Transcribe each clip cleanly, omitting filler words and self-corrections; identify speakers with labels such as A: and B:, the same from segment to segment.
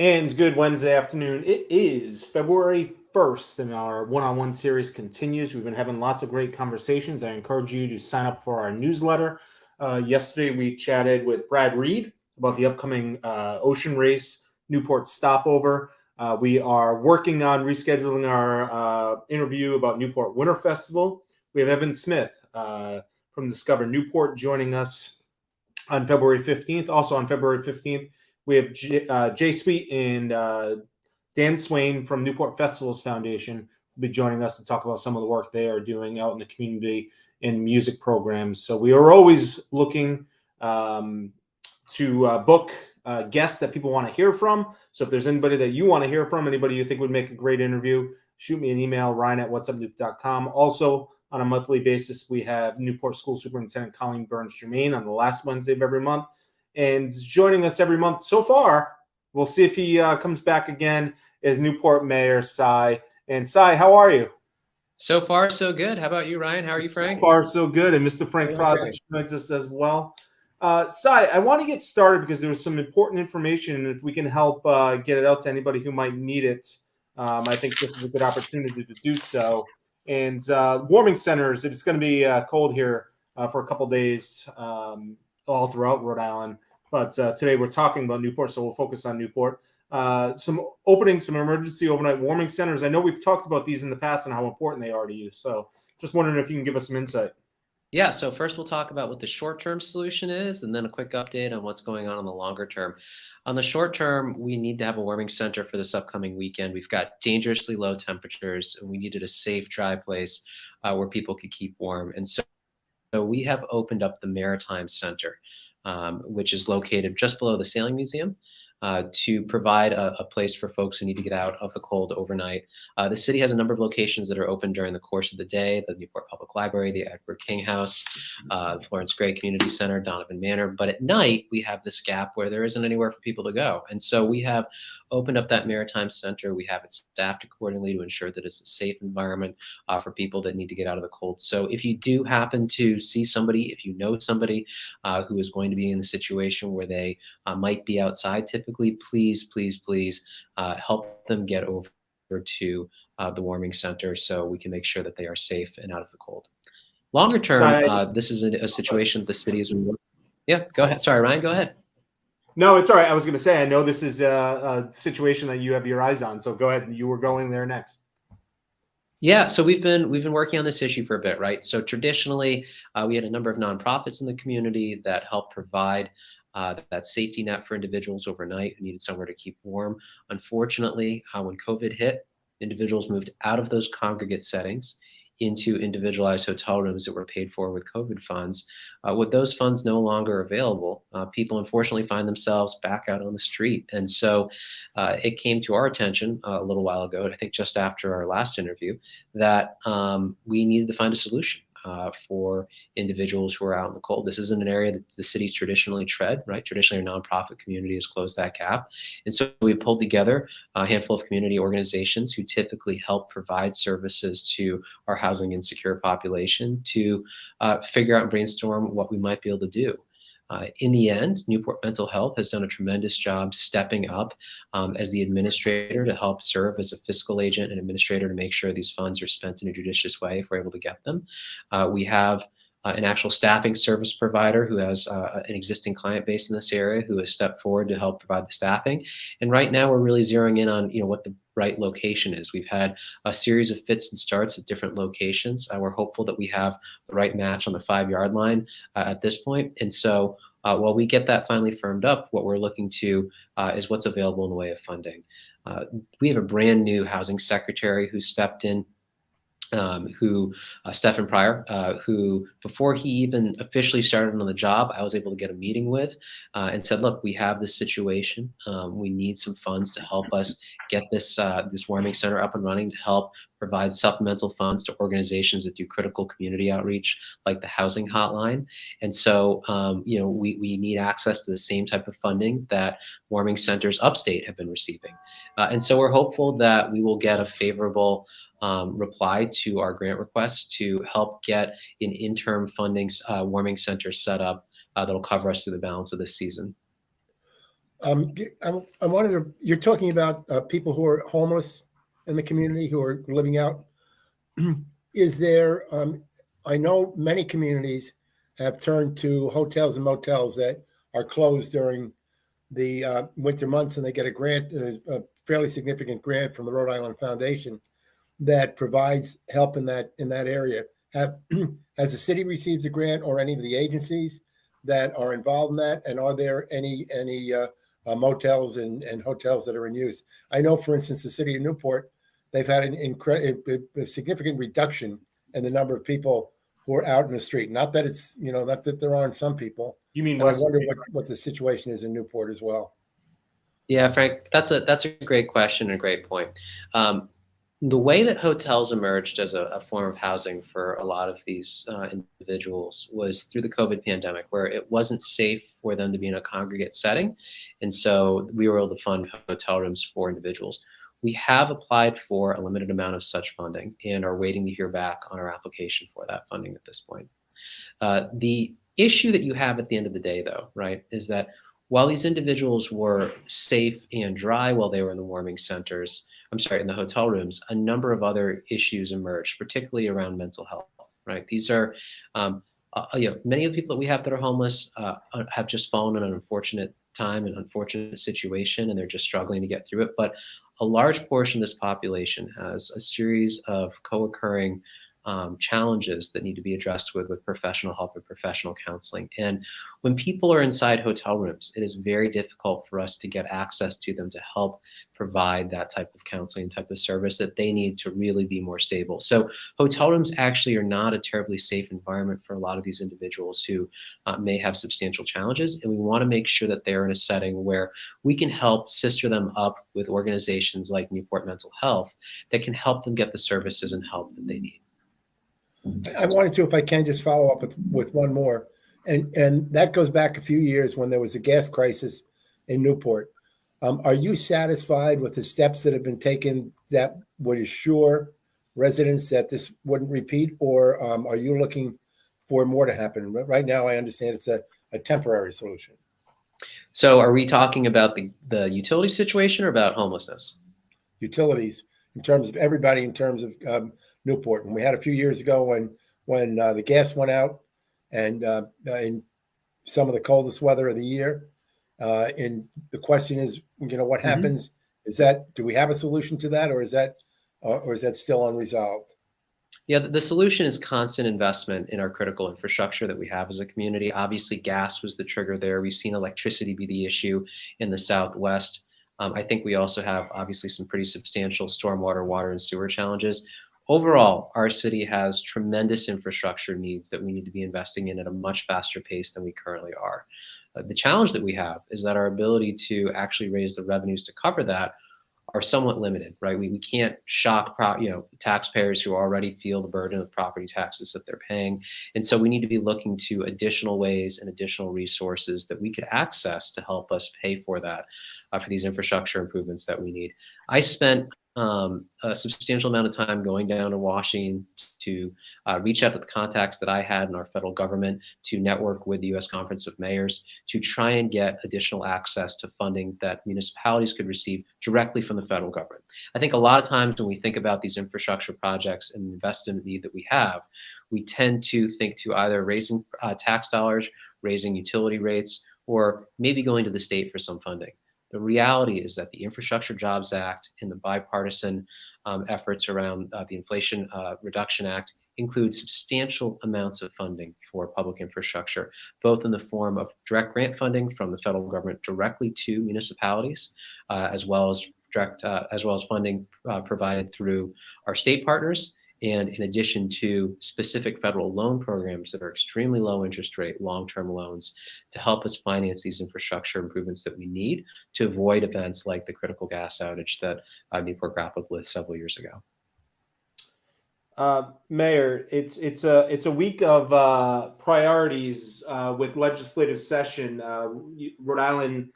A: And good Wednesday afternoon. It is February 1st, and our one-on-one series continues. We've been having lots of great conversations. I encourage you to sign up for our newsletter. Yesterday, we chatted with Brad Reed about the upcoming Ocean Race Newport stopover. We are working on rescheduling our interview about Newport Winter Festival. We have Evan Smith from Discover Newport joining us on February 15th. Also on February 15th, we have Jay Sweet and Dan Swain from Newport Festivals Foundation will be joining us to talk about some of the work they are doing out in the community in music programs. So we are always looking to book guests that people want to hear from. So if there's anybody that you want to hear from, anybody you think would make a great interview, shoot me an email, ryan@whatsupnewp.com. Also, on a monthly basis, we have Newport School Superintendent Colleen Burns-Germain on the last Wednesday of every month. And joining us every month so far, we'll see if he comes back again, is Newport Mayor Xay. And Xay, how are you?
B: So far, so good. How about you, Ryan? How are you, Frank?
A: So far, so good. And Mr. Frank Crosby joins us as well. Xay, I want to get started because there was some important information, and if we can help get it out to anybody who might need it, I think this is a good opportunity to do so. And warming centers, it's going to be cold here for a couple days all throughout Rhode Island. But today we're talking about Newport, so we'll focus on Newport. Some emergency overnight warming centers. I know we've talked about these in the past and how important they are to you. So just wondering if you can give us some insight.
B: Yeah, so first we'll talk about what the short-term solution is, and then a quick update on what's going on the longer term. On the short term, we need to have a warming center for this upcoming weekend. We've got dangerously low temperatures, and we needed a safe, dry place where people could keep warm. And so we have opened up the Maritime Center, which is located just below the Sailing Museum. To provide a place for folks who need to get out of the cold overnight. The city has a number of locations that are open during the course of the day: the Newport Public Library, the Edward King House, the Florence Gray Community Center, Donovan Manor. But at night, we have this gap where there isn't anywhere for people to go. And so we have opened up that Maritime Center. We have it staffed accordingly to ensure that it's a safe environment for people that need to get out of the cold. So if you do happen to see somebody, if you know somebody who is going to be in the situation where they might be outside typically, please help them get over to the warming center so we can make sure that they are safe and out of the cold. Longer term, this is a situation the city is. Yeah, go ahead. Sorry, Ryan, go ahead.
A: No, it's all right. I was going to say, I know this is a situation that you have your eyes on. So go ahead. You were going there next.
B: Yeah, so we've been working on this issue for a bit, right? So traditionally, we had a number of nonprofits in the community that help provide that safety net for individuals overnight who needed somewhere to keep warm. Unfortunately, when COVID hit, individuals moved out of those congregate settings into individualized hotel rooms that were paid for with COVID funds. With those funds no longer available, people unfortunately find themselves back out on the street. And so it came to our attention a little while ago, I think just after our last interview, that we needed to find a solution for individuals who are out in the cold. This isn't an area that the city's traditionally tread, right? Traditionally, our nonprofit community has closed that gap. And so we pulled together a handful of community organizations who typically help provide services to our housing insecure population to figure out and brainstorm what we might be able to do. In the end, Newport Mental Health has done a tremendous job stepping up as the administrator to help serve as a fiscal agent and administrator to make sure these funds are spent in a judicious way if we're able to get them. We have an actual staffing service provider who has an existing client base in this area who has stepped forward to help provide the staffing. And right now we're really zeroing in on what the right location is. We've had a series of fits and starts at different locations. We're hopeful that we have the right match on the 5-yard line at this point. And so while we get that finally firmed up, what we're looking to is what's available in the way of funding. We have a brand new housing secretary who stepped in, Stephen Pryor, who before he even officially started on the job, I was able to get a meeting with and said, look, we have this situation. We need some funds to help us get this warming center up and running, to help provide supplemental funds to organizations that do critical community outreach, like the housing hotline. And so, we need access to the same type of funding that warming centers upstate have been receiving. And so we're hopeful that we will get a favorable reply to our grant request to help get an interim funding warming center set up that'll cover us through the balance of this season.
C: I wanted to, you're talking about people who are homeless in the community who are living out. Is there, I know many communities have turned to hotels and motels that are closed during the winter months, and they get a grant, a fairly significant grant from the Rhode Island Foundation that provides help in that area. Have has the city received a grant, or any of the agencies that are involved in that? And are there any motels and hotels that are in use? I know, for instance, the city of Newport, they've had a significant reduction in the number of people who are out in the street. Not that it's, not that there aren't some people.
A: You mean
C: And I wonder what the situation is in Newport as well.
B: Yeah, Frank, that's a great question and a great point. The way that hotels emerged as a form of housing for a lot of these individuals was through the COVID pandemic, where it wasn't safe for them to be in a congregate setting. And so we were able to fund hotel rooms for individuals. We have applied for a limited amount of such funding and are waiting to hear back on our application for that funding at this point. The issue that you have at the end of the day, though, right, is that while these individuals were safe and dry while they were in the warming centers, in the hotel rooms, a number of other issues emerged, particularly around mental health, right? These are, many of the people that we have that are homeless have just fallen in an unfortunate time, an unfortunate situation, and they're just struggling to get through it. But a large portion of this population has a series of co-occurring challenges that need to be addressed with professional help and professional counseling. And when people are inside hotel rooms, it is very difficult for us to get access to them to help provide that type of counseling, type of service that they need to really be more stable. So hotel rooms actually are not a terribly safe environment for a lot of these individuals who may have substantial challenges. And we want to make sure that they're in a setting where we can help sister them up with organizations like Newport Mental Health that can help them get the services and help that they need.
C: I wanted to, if I can, just follow up with one more. And that goes back a few years when there was a gas crisis in Newport. Are you satisfied with the steps that have been taken that would assure residents that this wouldn't repeat? Or are you looking for more to happen? Right now, I understand it's a temporary solution.
B: So are we talking about the utility situation or about homelessness?
C: Utilities, in terms of everybody, in terms of Newport. And we had a few years ago when the gas went out, and in some of the coldest weather of the year. And the question is, what happens? Do we have a solution to that, or is that still unresolved?
B: Yeah, the solution is constant investment in our critical infrastructure that we have as a community. Obviously, gas was the trigger there. We've seen electricity be the issue in the Southwest. I think we also have obviously some pretty substantial stormwater, water, and sewer challenges. Overall, our city has tremendous infrastructure needs that we need to be investing in at a much faster pace than we currently are. The challenge that we have is that our ability to actually raise the revenues to cover that are somewhat limited, right? We can't shock taxpayers who already feel the burden of property taxes that they're paying. And so we need to be looking to additional ways and additional resources that we could access to help us pay for that, for these infrastructure improvements that we need. I spent a substantial amount of time going down to Washington to reach out to the contacts that I had in our federal government, to network with the U.S. Conference of Mayors, to try and get additional access to funding that municipalities could receive directly from the federal government. I think a lot of times when we think about these infrastructure projects and the investment need that we have, we tend to think to either raising tax dollars, raising utility rates, or maybe going to the state for some funding. The reality is that the Infrastructure Jobs Act and the bipartisan efforts around the Inflation Reduction Act include substantial amounts of funding for public infrastructure, both in the form of direct grant funding from the federal government directly to municipalities, as well as funding provided through our state partners, and in addition to specific federal loan programs that are extremely low interest rate, long-term loans to help us finance these infrastructure improvements that we need to avoid events like the critical gas outage that Newport grappled with several years ago.
A: Mayor, it's a week of priorities with legislative session. Rhode Island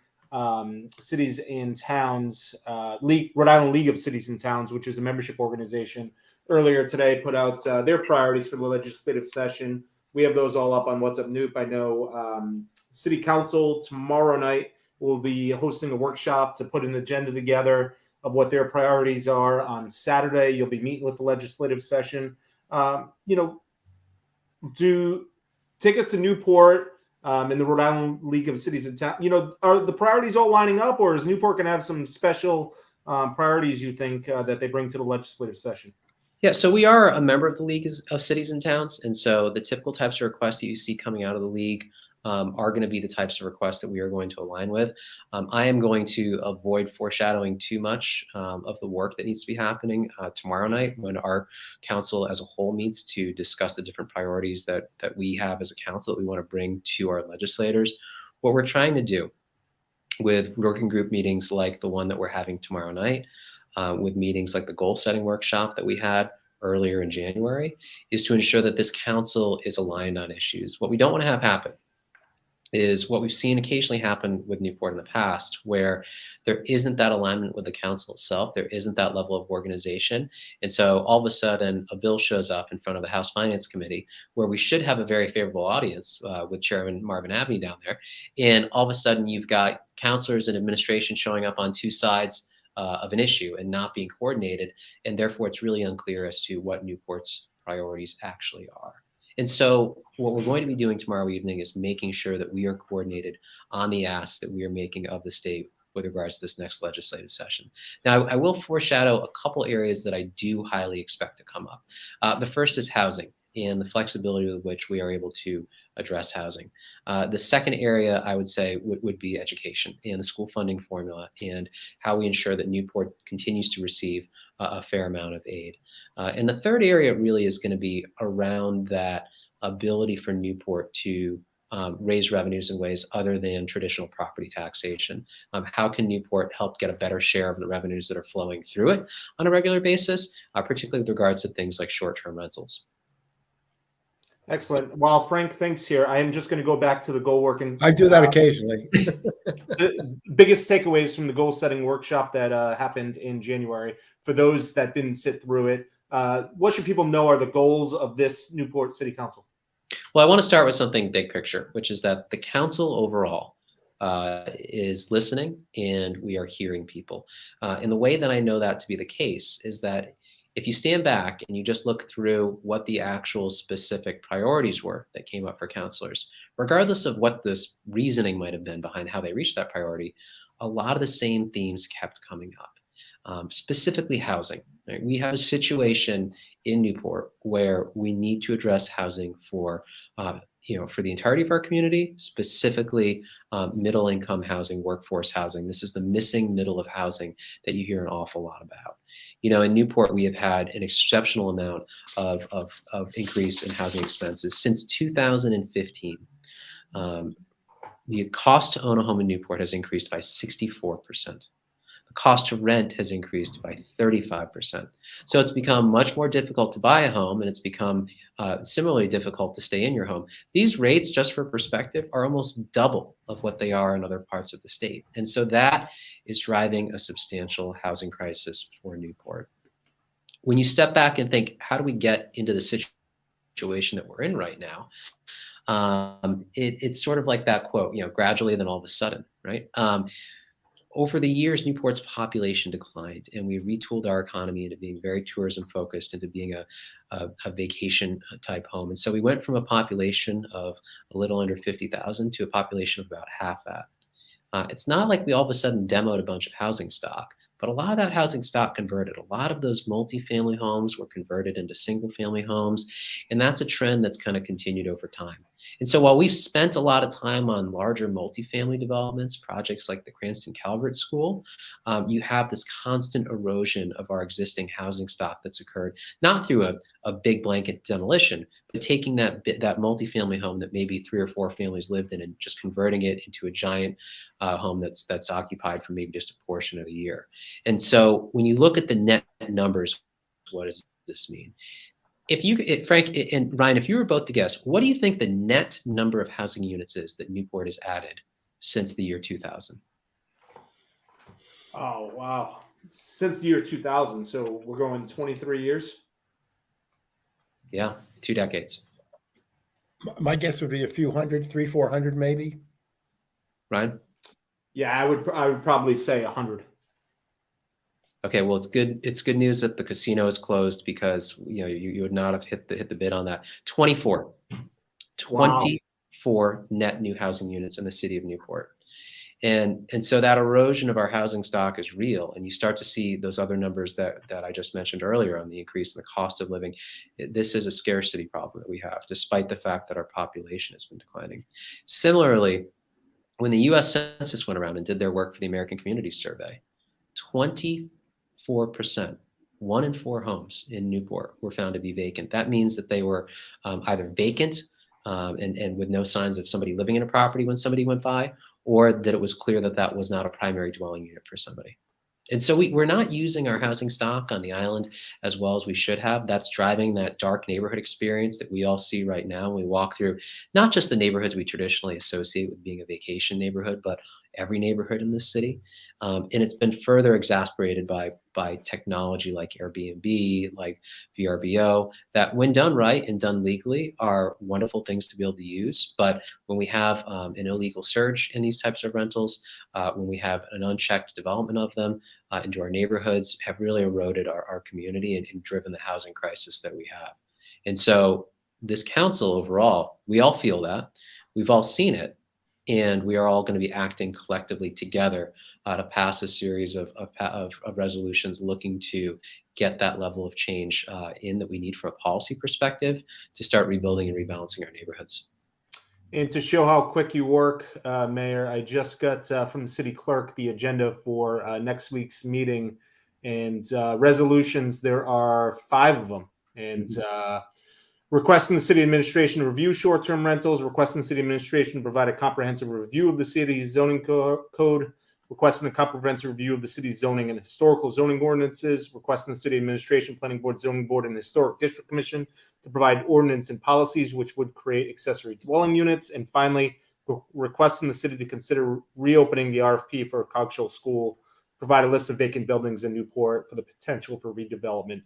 A: Cities and Towns Rhode Island League of Cities and Towns, which is a membership organization, earlier today put out their priorities for the legislative session. We have those all up on What's Up Noop. I know City Council tomorrow night will be hosting a workshop to put an agenda together of what their priorities are. On Saturday, you'll be meeting with the legislative session. Take us to Newport and the Rhode Island League of Cities and Towns. Are the priorities all lining up, or is Newport going to have some special priorities you think that they bring to the legislative session?
B: Yeah, so we are a member of the League of Cities and Towns, and so the typical types of requests that you see coming out of the league are going to be the types of requests that we are going to align with. I am going to avoid foreshadowing too much of the work that needs to be happening tomorrow night when our council as a whole meets to discuss the different priorities that we have as a council that we want to bring to our legislators. What we're trying to do with working group meetings like the one that we're having tomorrow night, with meetings like the goal setting workshop that we had earlier in January, is to ensure that this council is aligned on issues. What we don't want to have happen is what we've seen occasionally happen with Newport in the past, where there isn't that alignment with the council itself, there isn't that level of organization. And so all of a sudden a bill shows up in front of the House Finance Committee where we should have a very favorable audience with Chairman Marvin Abney down there. And all of a sudden you've got councilors and administration showing up on two sides of an issue and not being coordinated. And therefore it's really unclear as to what Newport's priorities actually are. And so what we're going to be doing tomorrow evening is making sure that we are coordinated on the ask that we are making of the state with regards to this next legislative session. Now, I will foreshadow a couple areas that I do highly expect to come up. The first is housing and the flexibility with which we are able to address housing. The second area I would say would be education and the school funding formula and how we ensure that Newport continues to receive a fair amount of aid. And the third area really is going to be around that ability for Newport to raise revenues in ways other than traditional property taxation. How can Newport help get a better share of the revenues that are flowing through it on a regular basis, particularly with regards to things like short-term rentals?
A: Excellent. While Frank thinks here, I am just going to go back to the goal working.
C: I do that occasionally.
A: The biggest takeaways from the goal setting workshop that happened in January, for those that didn't sit through it, what should people know are the goals of this Newport City Council?
B: Well, I want to start with something big picture, which is that the council overall is listening and we are hearing people. And the way that I know that to be the case is that if you stand back and you just look through what the actual specific priorities were that came up for councilors, regardless of what this reasoning might have been behind how they reached that priority, a lot of the same themes kept coming up, specifically housing. Right? We have a situation in Newport where we need to address housing for the entirety of our community, specifically middle-income housing, workforce housing. This is the missing middle of housing that you hear an awful lot about. In Newport, we have had an exceptional amount of increase in housing expenses since 2015. The cost to own a home in Newport has increased by 64%. The cost to rent has increased by 35%. So it's become much more difficult to buy a home, and it's become similarly difficult to stay in your home. These rates, just for perspective, are almost double of what they are in other parts of the state. And so that is driving a substantial housing crisis for Newport. When you step back and think, how do we get into the situation that we're in right now? It's sort of like that quote, gradually, then all of a sudden, right? Over the years, Newport's population declined, and we retooled our economy into being very tourism focused, into being a vacation type home. And so we went from a population of a little under 50,000 to a population of about half that. It's not like we all of a sudden demoed a bunch of housing stock, but a lot of that housing stock converted. A lot of those multifamily homes were converted into single family homes. And that's a trend that's kind of continued over time. And so while we've spent a lot of time on larger multifamily developments, projects like the Cranston Calvert School, you have this constant erosion of our existing housing stock that's occurred, not through a big blanket demolition, but taking that multifamily home that maybe 3 or 4 families lived in and just converting it into a giant home that's occupied for maybe just a portion of the year. And so when you look at the net numbers, what does this mean? Frank and Ryan, if you were both to guess, what do you think the net number of housing units is that Newport has added since the year 2000?
A: Oh, wow. Since the year 2000. So we're going 23 years?
B: Yeah, 2 decades.
C: My guess would be a few hundred, 300-400 maybe.
B: Ryan?
A: Yeah, I would probably say 100.
B: Okay, well, it's good. It's good news that the casino is closed because you would not have hit the bid on that. 24,
A: Wow.
B: 24 net new housing units in the city of Newport. And so that erosion of our housing stock is real, and you start to see those other numbers that I just mentioned earlier on the increase in the cost of living. This is a scarcity problem that we have, despite the fact that our population has been declining. Similarly, when the U.S. Census went around and did their work for the American Community Survey, 24%, 1 in 4 homes in Newport were found to be vacant. That means that they were either vacant and with no signs of somebody living in a property when somebody went by, or that it was clear that that was not a primary dwelling unit for somebody. And so we're not using our housing stock on the island as well as we should have. That's driving that dark neighborhood experience that we all see right now when we walk through not just the neighborhoods we traditionally associate with being a vacation neighborhood, but every neighborhood in this city. And it's been further exacerbated by technology like Airbnb, like VRBO, that when done right and done legally are wonderful things to be able to use. But when we have an illegal surge in these types of rentals, when we have an unchecked development of them into our neighborhoods, have really eroded our community and driven the housing crisis that we have. And so this council overall, we all feel that. We've all seen it. And we are all going to be acting collectively together to pass a series of resolutions looking to get that level of change in that we need from a policy perspective to start rebuilding and rebalancing our neighborhoods.
A: And to show how quick you work, Mayor, I just got from the city clerk the agenda for next week's meeting, and resolutions. There are 5 of them, and requesting the city administration to review short-term rentals, requesting the city administration to provide a comprehensive review of the city's zoning code, requesting a comprehensive review of the city's zoning and historical zoning ordinances, requesting the city administration, planning board, zoning board, and historic district commission to provide ordinance and policies which would create accessory dwelling units, and finally, requesting the city to consider reopening the RFP for a Cogshell School, provide a list of vacant buildings in Newport for the potential for redevelopment.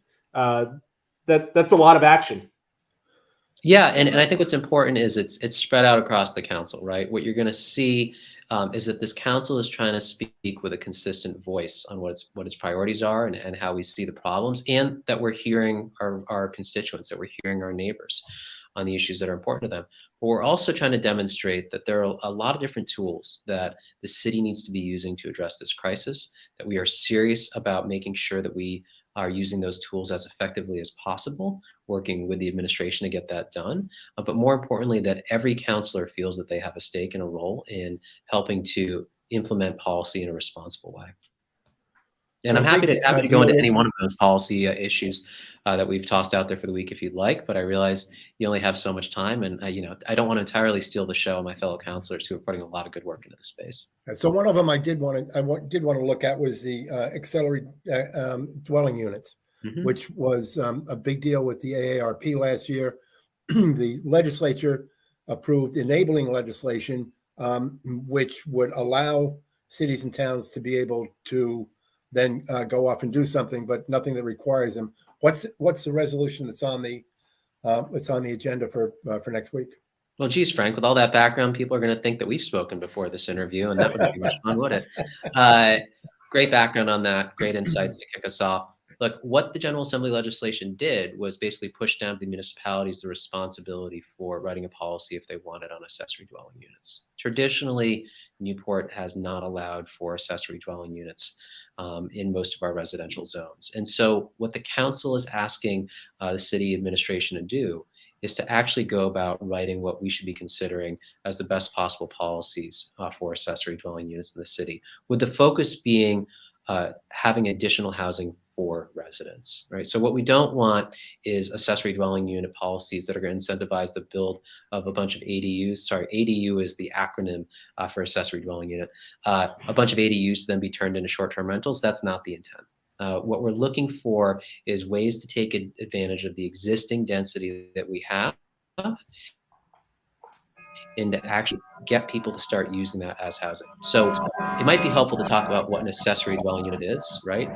A: That's a lot of action.
B: Yeah, and I think what's important is it's spread out across the council, right? What you're going to see is that this council is trying to speak with a consistent voice on what its priorities are and how we see the problems, and that we're hearing our constituents, that we're hearing our neighbors on the issues that are important to them. But we're also trying to demonstrate that there are a lot of different tools that the city needs to be using to address this crisis, that we are serious about making sure that we are using those tools as effectively as possible, working with the administration to get that done. But more importantly, that every counselor feels that they have a stake and a role in helping to implement policy in a responsible way. And I'm happy to go into any one of those policy issues that we've tossed out there for the week if you'd like. But I realize you only have so much time, and I don't want to entirely steal the show of my fellow counselors who are putting a lot of good work into the space.
C: So one of them I did want to look at was the Accessory dwelling units, which was a big deal with the AARP last year. The legislature approved enabling legislation, which would allow cities and towns to be able to then go off and do something, but nothing that requires them. What's the resolution that's on the agenda for next week?
B: Well, geez, Frank, with all that background, people are going to think that we've spoken before this interview, and that wouldn't be much fun, would it? Great background on that. Great insights to kick us off. Look, what the General Assembly legislation did was basically push down to the municipalities the responsibility for writing a policy if they wanted on accessory dwelling units. Traditionally, Newport has not allowed for accessory dwelling units in most of our residential zones. And so what the council is asking the city administration to do is to actually go about writing what we should be considering as the best possible policies for accessory dwelling units in the city, with the focus being having additional housing for residents, right? So what we don't want is accessory dwelling unit policies that are going to incentivize the build of a bunch of ADUs. Sorry, ADU is the acronym for accessory dwelling unit. A bunch of ADUs to then be turned into short-term rentals. That's not the intent. What we're looking for is ways to take advantage of the existing density that we have and to actually get people to start using that as housing. So it might be helpful to talk about what an accessory dwelling unit is, right?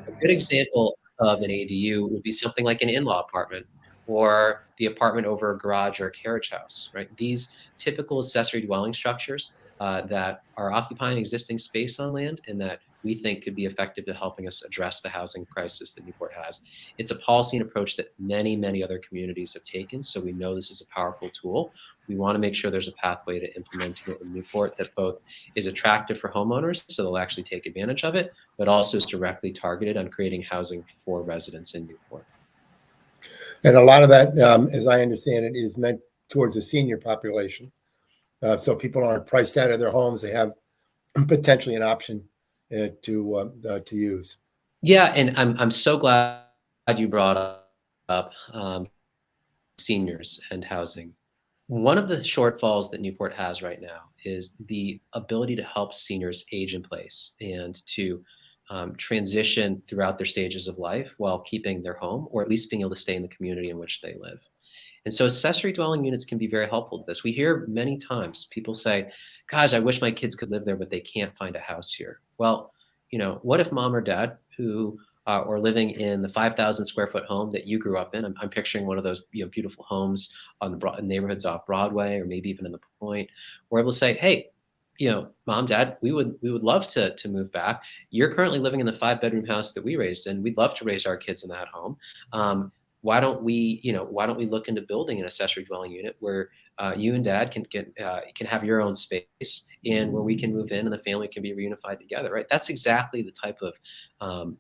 B: A good example of an ADU would be something like an in-law apartment or the apartment over a garage or a carriage house, right? These typical accessory dwelling structures that are occupying existing space on land and that we think could be effective to helping us address the housing crisis that Newport has. It's a policy and approach that many, many other communities have taken, so we know this is a powerful tool. We want to make sure there's a pathway to implementing it in Newport that both is attractive for homeowners, so they'll actually take advantage of it, but also is directly targeted on creating housing for residents in Newport.
C: And a lot of that, as I understand it, is meant towards the senior population. So people aren't priced out of their homes. They have potentially an option to use.
B: Yeah, and I'm so glad you brought up seniors and housing. One of the shortfalls that Newport has right now is the ability to help seniors age in place and to transition throughout their stages of life while keeping their home, or at least being able to stay in the community in which they live. And so accessory dwelling units can be very helpful to this. We hear many times people say, gosh, I wish my kids could live there, but they can't find a house here. Well, what if mom or dad who are living in the 5,000 square foot home that you grew up in? I'm picturing one of those beautiful homes on the neighborhoods off Broadway, or maybe even in the Point. We're able to say, hey, mom, dad, we would love to move back. You're currently living in the 5-bedroom house that we raised in. We'd love to raise our kids in that home. Why don't we look into building an accessory dwelling unit where you and dad can have your own space, and where we can move in and the family can be reunified together, right? That's exactly the type of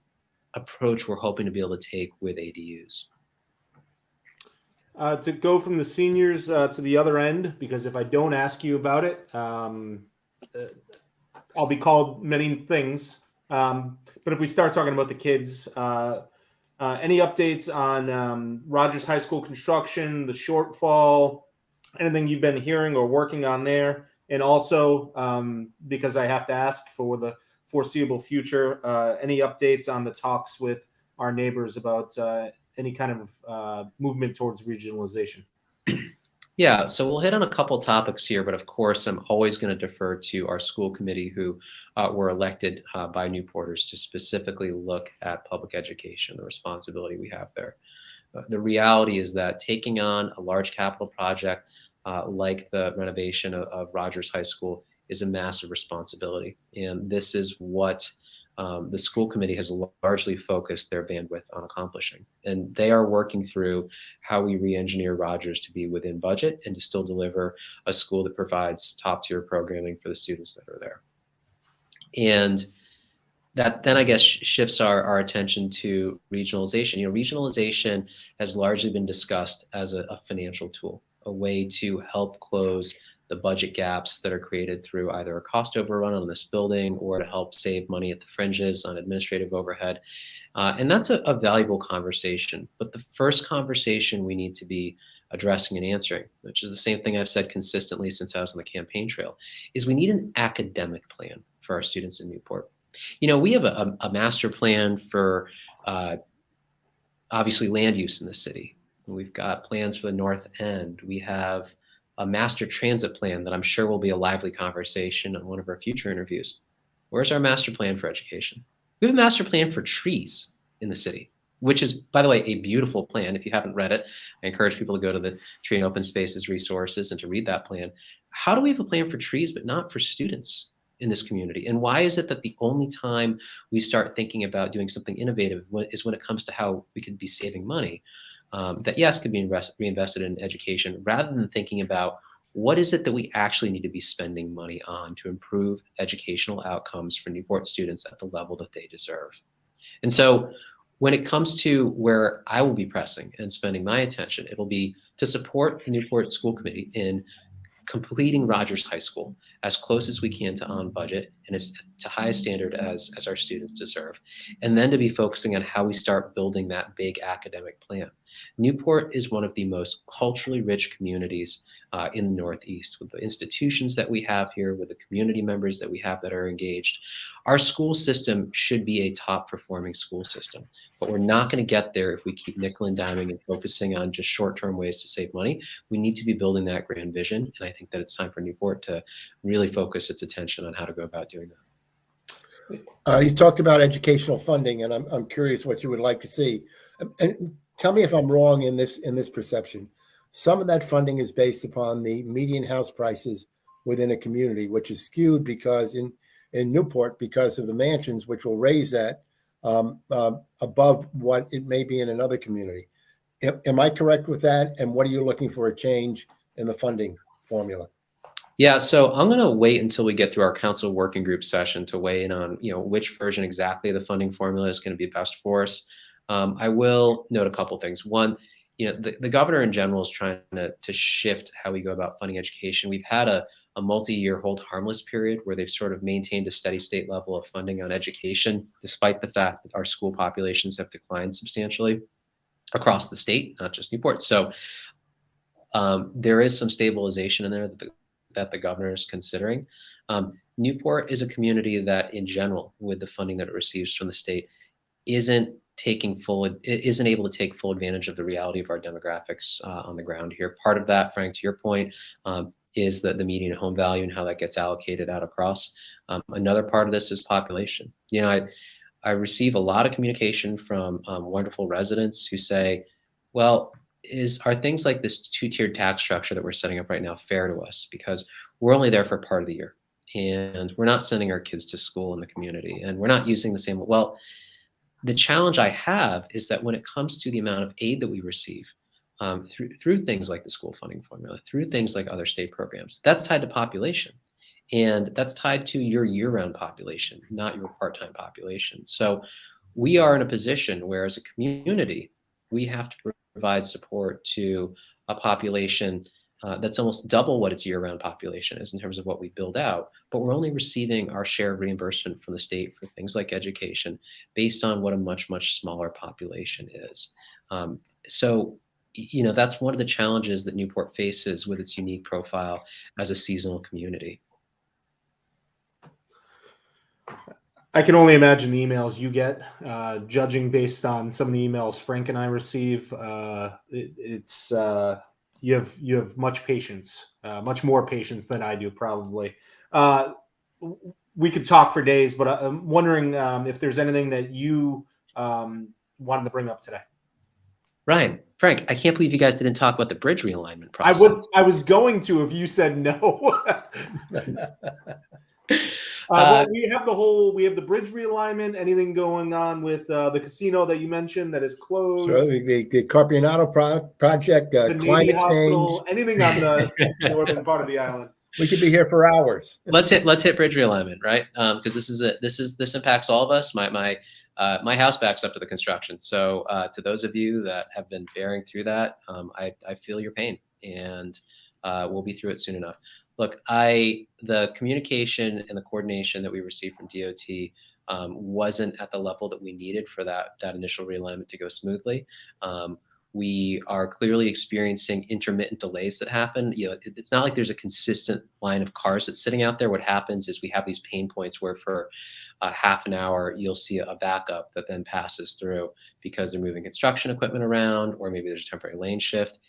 B: approach we're hoping to be able to take with ADUs.
A: To go from the seniors to the other end, because if I don't ask you about it, I'll be called many things. But if we start talking about the kids, any updates on Rogers High School construction, the shortfall, anything you've been hearing or working on there? And also, because I have to ask for the foreseeable future, any updates on the talks with our neighbors about any kind of movement towards regionalization?
B: Yeah, so we'll hit on a couple topics here, but of course, I'm always going to defer to our school committee who were elected by Newporters to specifically look at public education, the responsibility we have there. The reality is that taking on a large capital project like the renovation of Rogers High School is a massive responsibility. And this is what the school committee has largely focused their bandwidth on accomplishing. And they are working through how we re-engineer Rogers to be within budget and to still deliver a school that provides top-tier programming for the students that are there. And that then, I guess, shifts our attention to regionalization. Regionalization has largely been discussed as a financial tool, a way to help close the budget gaps that are created through either a cost overrun on this building or to help save money at the fringes on administrative overhead. And that's a valuable conversation. But the first conversation we need to be addressing and answering, which is the same thing I've said consistently since I was on the campaign trail, is we need an academic plan for our students in Newport. We have a master plan for obviously land use in the city. We've got plans for the North End. We have a master transit plan that I'm sure will be a lively conversation on one of our future interviews. Where's our master plan for education? We have a master plan for trees in the city, which is, by the way, a beautiful plan. If you haven't read it, I encourage people to go to the Tree and Open Spaces resources and to read that plan. How do we have a plan for trees, but not for students in this community? And why is it that the only time we start thinking about doing something innovative is when it comes to how we could be saving money? That yes, could be reinvested in education, rather than thinking about what is it that we actually need to be spending money on to improve educational outcomes for Newport students at the level that they deserve. And so when it comes to where I will be pressing and spending my attention, it'll be to support the Newport School Committee in completing Rogers High School as close as we can to on budget and as to highest standard as our students deserve. And then to be focusing on how we start building that big academic plan. Newport is one of the most culturally rich communities in the Northeast, with the institutions that we have here, with the community members that we have that are engaged. Our school system should be a top performing school system, but we're not going to get there if we keep nickel and diming and focusing on just short-term ways to save money. We need to be building that grand vision, and I think that it's time for Newport to really focus its attention on how to go about doing that.
C: You talked about educational funding, and I'm curious what you would like to see. And tell me if I'm wrong in this perception. Some of that funding is based upon the median house prices of the within a community, which is skewed because in Newport, because of the mansions, which will raise that above what it may be in another community. Am I correct with that? And what are you looking for a change in the funding formula?
B: Yeah, so I'm going to wait until we get through our council working group session to weigh in on, which version exactly of the funding formula is going to be best for us. I will note a couple things. One, the governor in general is trying to shift how we go about funding education. We've had a multi-year hold harmless period where they've sort of maintained a steady state level of funding on education, despite the fact that our school populations have declined substantially across the state, not just Newport. So there is some stabilization in there that the governor is considering. Newport is a community that, in general, with the funding that it receives from the state, isn't able to take full advantage of the reality of our demographics on the ground here. Part of that, Frank, to your point, is the median home value and how that gets allocated out across. Another part of this is population. I receive a lot of communication from wonderful residents who say, well, are things like this two-tiered tax structure that we're setting up right now fair to us? Because we're only there for part of the year and we're not sending our kids to school in the community and we're not using the same. Well, the challenge I have is that when it comes to the amount of aid that we receive through things like the school funding formula, through things like other state programs, that's tied to population. And that's tied to your year-round population, not your part-time population. So we are in a position where, as a community, we have to provide support to a population that's almost double what its year-round population is in terms of what we build out, but we're only receiving our share of reimbursement from the state for things like education based on what a much, much smaller population is. So that's one of the challenges that Newport faces with its unique profile as a seasonal community.
A: I can only imagine the emails you get, judging based on some of the emails Frank and I receive. You have much patience, much more patience than I do, probably. We could talk for days, but I'm wondering if there's anything that you wanted to bring up today.
B: Ryan, Frank, I can't believe you guys didn't talk about the bridge realignment process.
A: I was going to if you said no. Well, we have the bridge realignment. Anything going on with the casino that you mentioned that is closed?
C: Sure, the Carpianato project,
A: the
C: climate
A: Navy hospital,
C: change.
A: anything on the northern part of the island.
C: We could be here for hours.
B: Let's hit bridge realignment, right? Because this impacts all of us. My house backs up to the construction. So to those of you that have been bearing through that, I feel your pain, and we'll be through it soon enough. Look, the communication and the coordination that we received from DOT wasn't at the level that we needed for that initial realignment to go smoothly. We are clearly experiencing intermittent delays that happen. It's not like there's a consistent line of cars that's sitting out there. What happens is we have these pain points where for half an hour, you'll see a backup that then passes through because they're moving construction equipment around, or maybe there's a temporary lane shift.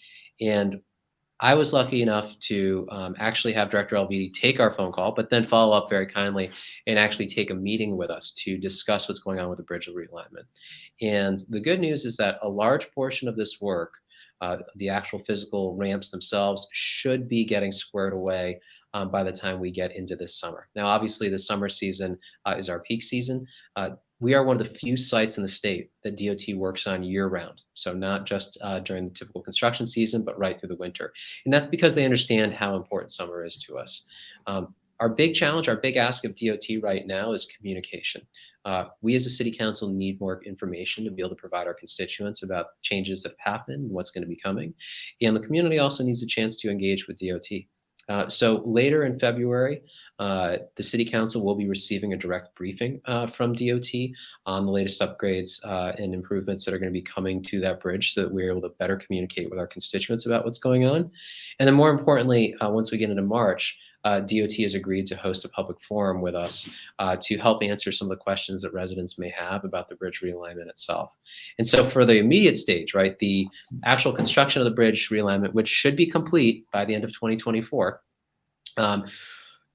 B: And I was lucky enough to actually have Director LVD take our phone call, but then follow up very kindly and actually take a meeting with us to discuss what's going on with the bridge realignment. And the good news is that a large portion of this work, the actual physical ramps themselves, should be getting squared away by the time we get into this summer. Now, obviously, the summer season is our peak season. We are one of the few sites in the state that DOT works on year-round. So not just during the typical construction season, but right through the winter. And that's because they understand how important summer is to us. Our big challenge, our big ask of DOT right now is communication. We as a city council need more information to be able to provide our constituents about changes that have happened and what's going to be coming. And the community also needs a chance to engage with DOT. So later in February, the City Council will be receiving a direct briefing from DOT on the latest upgrades and improvements that are going to be coming to that bridge so that we're able to better communicate with our constituents about what's going on. And then more importantly, once we get into March, DOT has agreed to host a public forum with us to help answer some of the questions that residents may have about the bridge realignment itself. And so for the immediate stage, right, the actual construction of the bridge realignment, which should be complete by the end of 2024,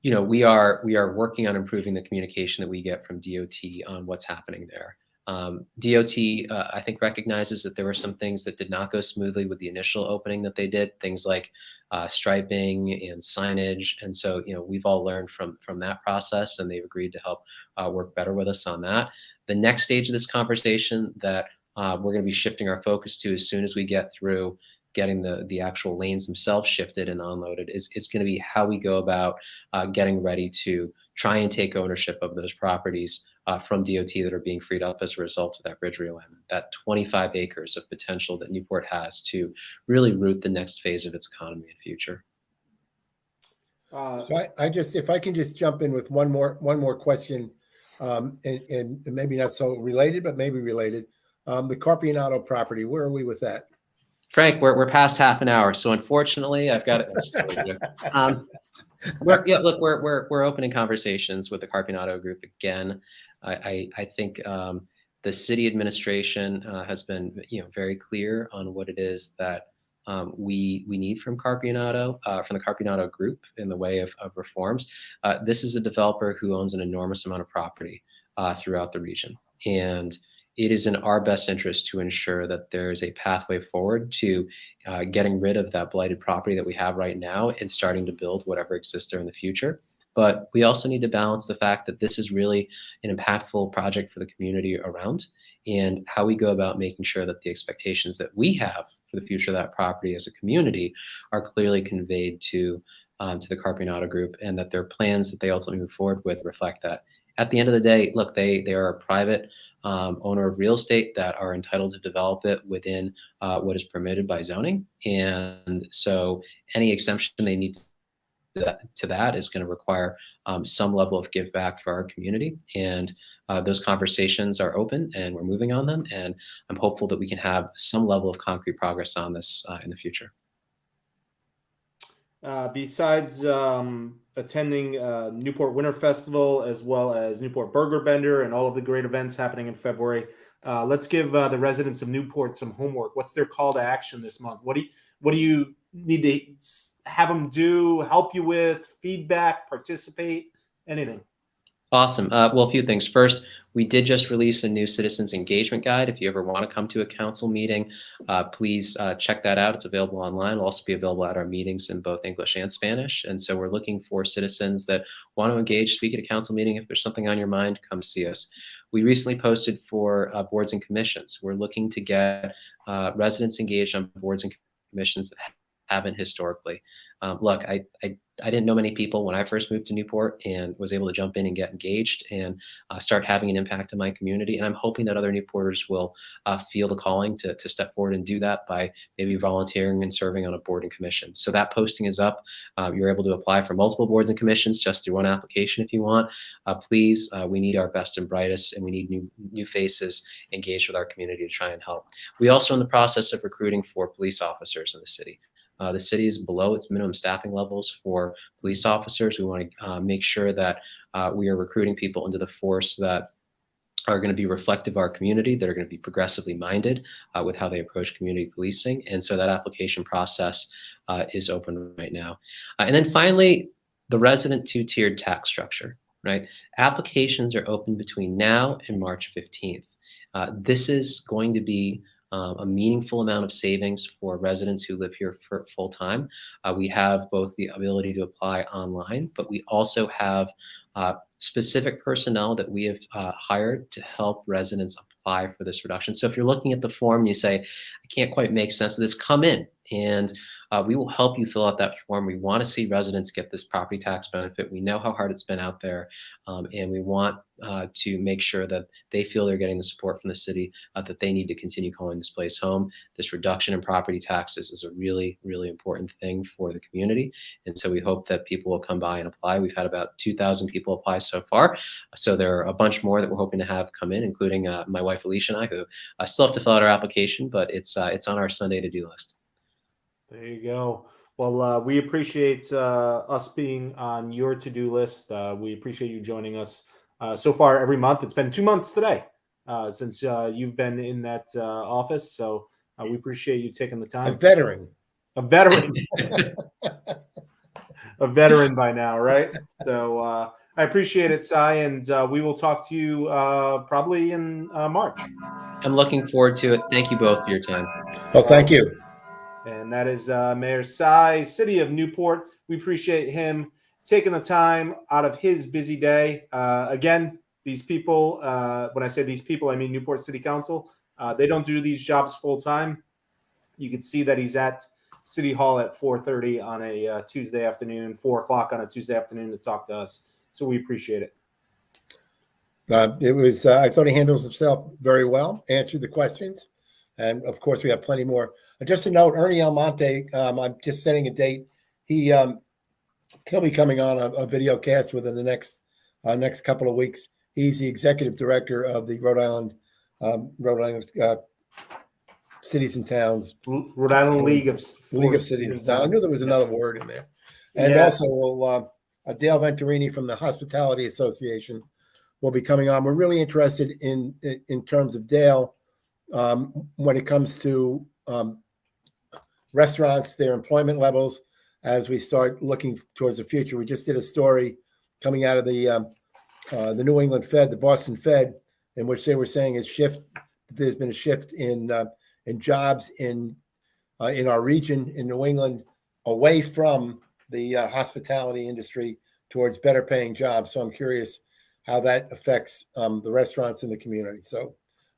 B: we are working on improving the communication that we get from DOT on what's happening there. DOT, I think, recognizes that there were some things that did not go smoothly with the initial opening that they did, things like striping and signage. And so, we've all learned from that process, and they've agreed to help work better with us on that. The next stage of this conversation that we're going to be shifting our focus to as soon as we get through getting the actual lanes themselves shifted and unloaded is going to be how we go about getting ready to try and take ownership of those properties from DOT that are being freed up as a result of that bridge realignment, that 25 acres of potential that Newport has to really root the next phase of its economy and future.
C: So if I can just jump in with one more question, and maybe not so related, but maybe related. The Carpianato property, where are we with that?
B: Frank, we're past half an hour, so unfortunately, I've got it. We're opening conversations with the Carpianato group again. I think the city administration has been very clear on what it is that we need from Carpianato, from the Carpianato group in the way of reforms. This is a developer who owns an enormous amount of property throughout the region, and it is in our best interest to ensure that there is a pathway forward to getting rid of that blighted property that we have right now and starting to build whatever exists there in the future. But we also need to balance the fact that this is really an impactful project for the community around, and how we go about making sure that the expectations that we have for the future of that property as a community are clearly conveyed to the Carpianato group, and that their plans that they ultimately move forward with reflect that. At the end of the day, look, they are a private owner of real estate that are entitled to develop it within what is permitted by zoning. And so any exemption they need to that is going to require some level of give back for our community. And those conversations are open, and we're moving on them. And I'm hopeful that we can have some level of concrete progress on this in the future.
A: Besides attending Newport Winter Festival, as well as Newport Burger Bender and all of the great events happening in February, let's give the residents of Newport some homework. What's their call to action this month? What do you need to have them do, help you with, feedback, participate, anything?
B: Awesome. Well, a few things. First, we did just release a new citizens engagement guide. If you ever want to come to a council meeting, please check that out. It's available online. It'll also be available at our meetings in both English and Spanish. And so we're looking for citizens that want to engage, speak at a council meeting. If there's something on your mind, come see us. We recently posted for boards and commissions. We're looking to get residents engaged on boards and commissions that haven't historically. Look, I didn't know many people when I first moved to Newport, and was able to jump in and get engaged and start having an impact in my community. And I'm hoping that other Newporters will feel the calling to step forward and do that by maybe volunteering and serving on a board and commission. So that posting is up. You're able to apply for multiple boards and commissions just through one application if you want. Please, we need our best and brightest, and we need new faces engaged with our community to try and help. We also in the process of recruiting for police officers in the city. The city is below its minimum staffing levels for police officers. We want to make sure that we are recruiting people into the force that are going to be reflective of our community, that are going to be progressively minded with how they approach community policing. And so that application process is open right now. And then finally, the resident two-tiered tax structure, right? Applications are open between now and March 15th. This is going to be a meaningful amount of savings for residents who live here for full time. We have both the ability to apply online, but we also have specific personnel that we have hired to help residents apply for this reduction. So if you're looking at the form and you say, I can't quite make sense of this, come in and we will help you fill out that form. We want to see residents get this property tax benefit. We know how hard it's been out there, and we want to make sure that they feel they're getting the support from the city that they need to continue calling this place home. This reduction in property taxes is a really, really important thing for the community. And so we hope that people will come by and apply. We've had about 2,000 people apply so far. So there are a bunch more that we're hoping to have come in, including my wife, Alicia, and I, who still have to fill out our application, but it's on our Sunday to-do list.
A: There you go. Well, we appreciate us being on your to-do list. We appreciate you joining us so far every month. It's been 2 months today since you've been in that office. So we appreciate you taking the time.
C: A veteran.
A: A veteran. a veteran by now, right? So I appreciate it, Xay, and we will talk to you probably in March.
B: I'm looking forward to it. Thank you both for your time.
C: Well, thank you.
A: And that is Mayor Xay, City of Newport. We appreciate him taking the time out of his busy day. Again, these people, when I say these people, I mean Newport City Council. They don't do these jobs full time. You can see that he's at City Hall at 4:30 on a Tuesday afternoon, 4 o'clock on a Tuesday afternoon to talk to us. So we appreciate it.
C: It was, I thought he handles himself very well, answered the questions. And of course, we have plenty more. Just a note, Ernie Almonte, I'm just setting a date. He'll be coming on a video cast within the next couple of weeks. He's the executive director of the Rhode Island Cities and Towns.
A: Rhode Island League of
C: Cities and Towns. I knew there was another word in there. And
A: Yes.
C: also Dale Venturini from the Hospitality Association will be coming on. We're really interested in terms of Dale when it comes to restaurants, their employment levels, as we start looking towards the future. We just did a story coming out of the New England Fed, the Boston Fed, in which they were saying there's been a shift in jobs in our region in New England away from the hospitality industry towards better paying jobs. So I'm curious how that affects the restaurants in the community. So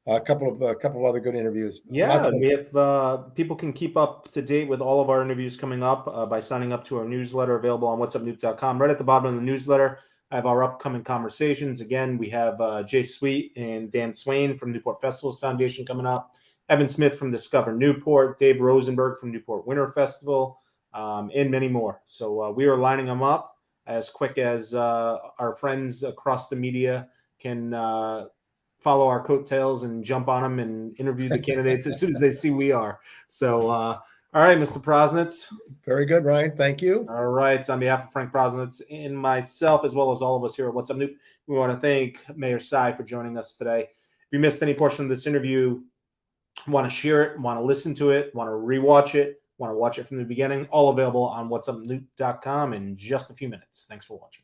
C: a couple of other good interviews.
A: Yeah, we have people can keep up to date with all of our interviews coming up by signing up to our newsletter available on whatsupnewp.com. Right at the bottom of the newsletter, I have our upcoming conversations. Again, we have Jay Sweet and Dan Swain from Newport Festivals Foundation coming up, Evan Smith from Discover Newport, Dave Rosenberg from Newport Winter Festival, and many more. So we are lining them up as quick as our friends across the media can follow our coattails and jump on them and interview the candidates as soon as they see we are. So, all right, Mr. Prosnitz.
C: Very good, Ryan. Thank you.
A: All right. On behalf of Frank Prosnitz and myself, as well as all of us here at What's Up Newp, we want to thank Mayor Xay for joining us today. If you missed any portion of this interview, want to share it, want to listen to it, want to rewatch it, want to watch it from the beginning, all available on whatsupnewp.com in just a few minutes. Thanks for watching.